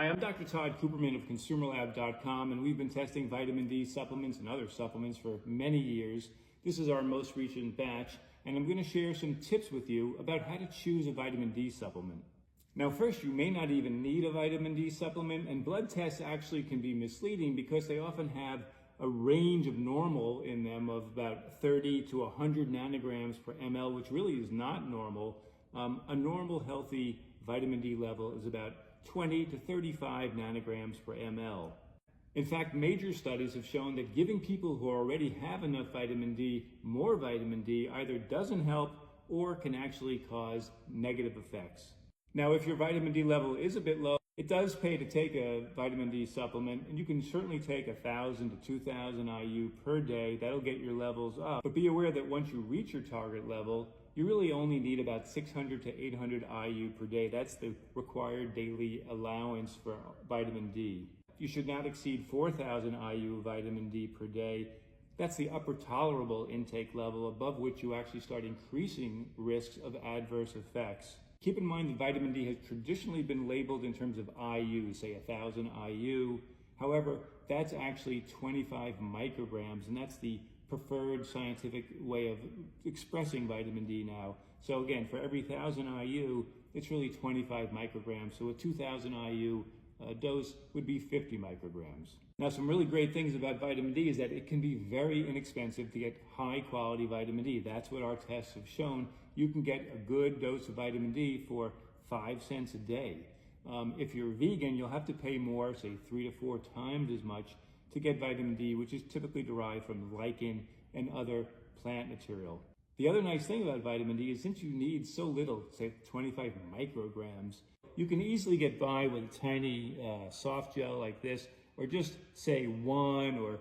Hi, I'm Dr. Tod Cooperman of ConsumerLab.com, and we've been testing vitamin D supplements and other supplements for many years. This is our most recent batch, and I'm going to share some tips with you about how to choose a vitamin D supplement. Now, first, you may not even need a vitamin D supplement, and blood tests actually can be misleading because they often have a range of normal in them of about 30 to 100 nanograms per ml, which really is not normal. A normal, healthy vitamin D level is about 20 to 35 nanograms per ml. In fact, major studies have shown that giving people who already have enough vitamin D more vitamin D either doesn't help or can actually cause negative effects. Now, if your vitamin D level is a bit low, it does pay to take a vitamin D supplement, and you can certainly take 1,000 to 2,000 IU per day. That'll get your levels up. But be aware that once you reach your target level, you really only need about 600 to 800 IU per day. That's the required daily allowance for vitamin D. You should not exceed 4,000 IU vitamin D per day. That's the upper tolerable intake level, above which you actually start increasing risks of adverse effects. Keep in mind that vitamin D has traditionally been labeled in terms of IU, say 1,000 IU. However, that's actually 25 micrograms, and that's the preferred scientific way of expressing vitamin D now. So again, for every 1,000 IU, it's really 25 micrograms. So a 2,000 IU dose would be 50 micrograms. Now, some really great things about vitamin D is that it can be very inexpensive to get high quality vitamin D. That's what our tests have shown. You can get a good dose of vitamin D for 5 cents a day. If you're vegan, you'll have to pay more, say 3 to 4 times as much to get vitamin D, which is typically derived from lichen and other plant material. The other nice thing about vitamin D is since you need so little, say 25 micrograms, you can easily get by with a tiny soft gel like this, or just say 1 or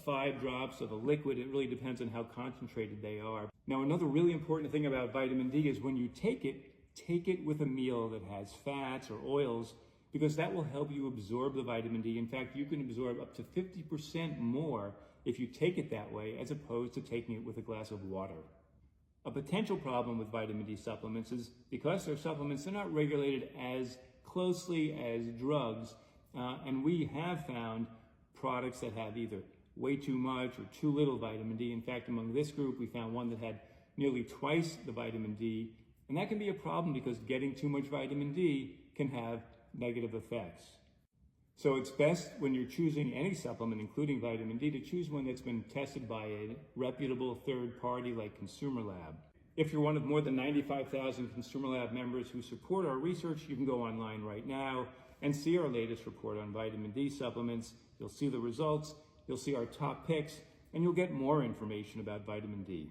5 drops of a liquid. It really depends on how concentrated they are. Now, another really important thing about vitamin D is when you take it with a meal that has fats or oils, because that will help you absorb the vitamin D. In fact, you can absorb up to 50% more if you take it that way, as opposed to taking it with a glass of water. A potential problem with vitamin D supplements is because they're supplements, they're not regulated as closely as drugs. And we have found products that have either way too much or too little vitamin D. In fact, among this group, we found one that had nearly twice the vitamin D. And that can be a problem because getting too much vitamin D can have negative effects. So it's best when you're choosing any supplement, including vitamin D, to choose one that's been tested by a reputable third party like ConsumerLab. If you're one of more than 95,000 ConsumerLab members who support our research, you can go online right now and see our latest report on vitamin D supplements. You'll see the results, you'll see our top picks, and you'll get more information about vitamin D.